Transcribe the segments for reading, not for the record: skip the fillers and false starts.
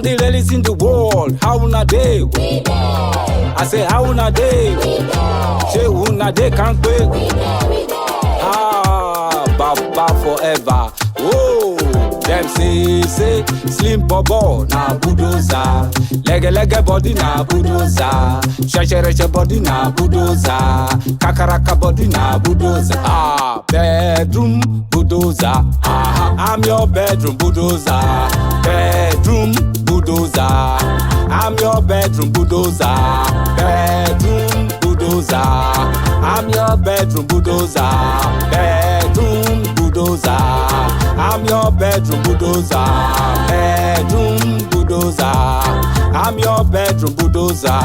All the ladies in the world, how una dey? We know. I say how una dey? We know. Say una dey can't wait. We know. We know. Ah, Baba forever. Oh, them say slim bobo na bulldozer. Lege body na bulldozer. Shashere body na bulldozer. Kakaraka body na bulldozer. Ah, bedroom bulldozer. Ah, I'm your bedroom bulldozer. Bedroom bulldozer. I'm your bedroom bulldozer. Bedroom bulldozer. I'm your bedroom bulldozer. Bedroom bulldozer. I'm your bedroom bulldozer. Bedroom bulldozer. I'm your bedroom bulldozer.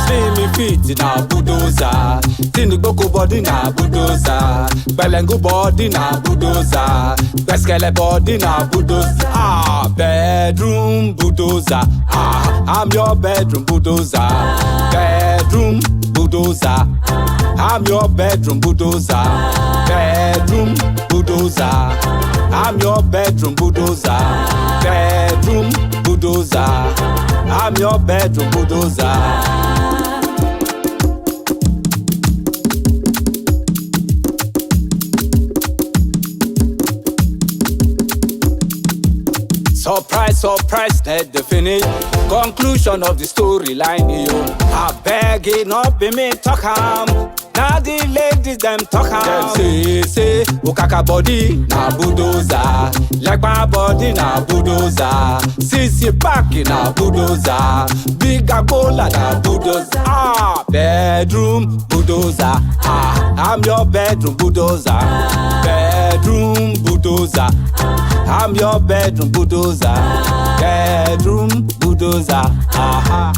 Slim feet na bulldozer. Tini boko body na bulldozer. Belengu body na bulldozer. Beskele body na bulldozer. Ah, bedroom bulldozer. Ah, I'm your bedroom bulldozer. Bedroom bulldozer. I'm your bedroom bulldozer. Bedroom bulldozer. I'm your bedroom bulldozer. Bedroom bulldozer. I'm your bedroom bulldozer. Surprise, surprise, net the finish. Conclusion of the storyline, yo. I beg it not be me talk am. Now the ladies them talk am. Them say, Okaka body na bulldozer. Like my body na bulldozer. Sissy back na bulldozer. Big Agola na bulldozer. Ah, bedroom bulldozer. Ah, I'm your bedroom bulldozer. Bedroom bulldozer. I'm your bedroom bulldozer. Bedroom bulldozer. Aha.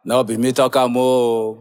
No be me talk am o.